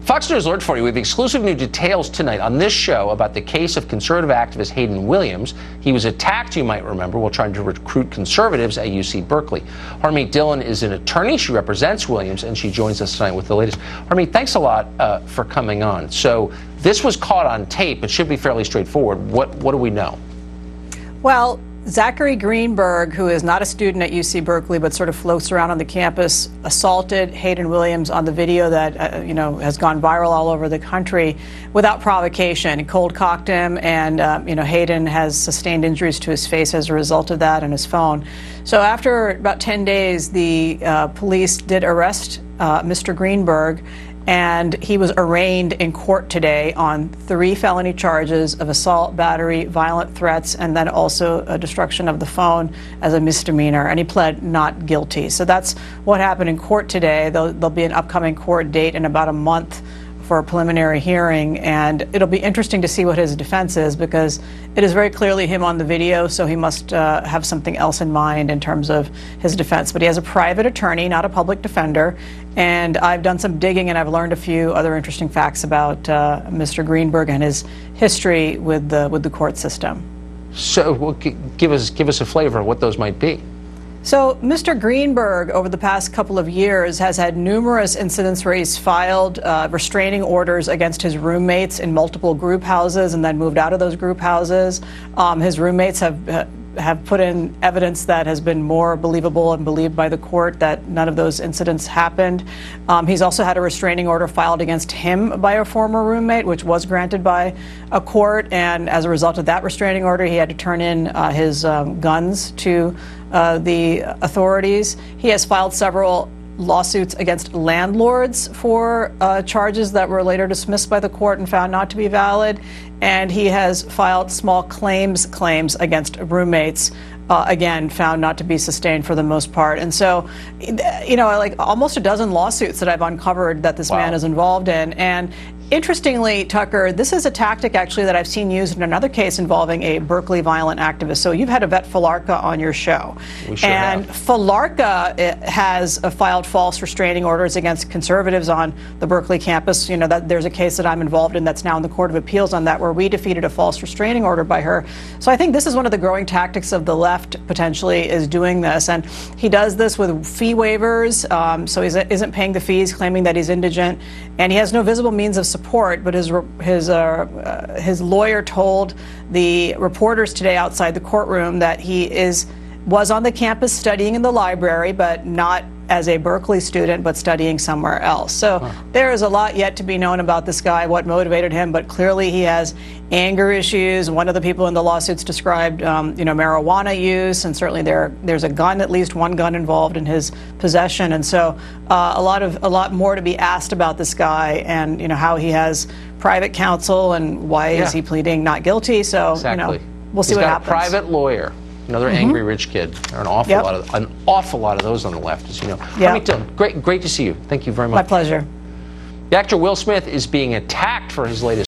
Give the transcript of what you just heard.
Fox News Alert for you with exclusive new details tonight on this show about the case of conservative activist Hayden Williams. He was attacked, you might remember, while trying to recruit conservatives at UC Berkeley. Harmeet Dhillon is an attorney. She represents Williams, and she joins us tonight with the latest. Harmeet, thanks a lot for coming on. So this was caught on tape. It should be fairly straightforward. What do we know? Well, Zachary Greenberg, who is not a student at UC Berkeley but sort of floats around on the campus, assaulted Hayden Williams on the video that has gone viral all over the country without provocation. He cold-cocked him, and Hayden has sustained injuries to his face as a result of that and his phone. So after about 10 days, the police did arrest Mr. Greenberg, and he was arraigned in court today on 3 felony charges of assault, battery, violent threats, and then also a destruction of the phone as a misdemeanor, and he pled not guilty. So that's what happened in court today. There'll be an upcoming court date in about a month for a preliminary hearing, and it'll be interesting to see what his defense is, because it is very clearly him on the video, so he must have something else in mind in terms of his defense. But he has a private attorney, not a public defender, and I've done some digging and I've learned a few other interesting facts about Mr. Greenberg and his history with the court system. So give us a flavor of what those might be. So Mr. Greenberg, over the past couple of years, has had numerous incidents where he's filed restraining orders against his roommates in multiple group houses and then moved out of those group houses. His roommates have put in evidence that has been more believable and believed by the court that none of those incidents happened. He's also had a restraining order filed against him by a former roommate, which was granted by a court, and as a result of that restraining order, he had to turn in his guns to the authorities. He has filed several lawsuits against landlords for charges that were later dismissed by the court and found not to be valid. And he has filed small claims against roommates, again, found not to be sustained for the most part. And so, like almost a dozen lawsuits that I've uncovered that this man is involved in. And interestingly, Tucker, this is a tactic actually that I've seen used in another case involving a Berkeley violent activist. So you've had Yvette Falarka on your show. We sure and have. Falarka has filed false restraining orders against conservatives on the Berkeley campus. There's a case that I'm involved in that's now in the Court of Appeals on that, where we defeated a false restraining order by her. So I think this is one of the growing tactics of the left, potentially, is doing this. And he does this with fee waivers, so he isn't paying the fees, claiming that he's indigent, and he has no visible means of support. But his lawyer told the reporters today outside the courtroom that he was on the campus studying in the library, but not as a Berkeley student, but studying somewhere else. So there is a lot yet to be known about this guy, what motivated him, but clearly he has anger issues. One of the people in the lawsuits described, marijuana use, and certainly there's a gun, at least one gun involved in his possession. And so a lot more to be asked about this guy, and how he has private counsel and why is he pleading not guilty. So exactly. We'll see what happens. He's got a private lawyer. Another angry rich kid. There are an awful lot of those on the left, as you know. Harmeet Dhillon, great to see you. Thank you very much. My pleasure. The actor Will Smith is being attacked for his latest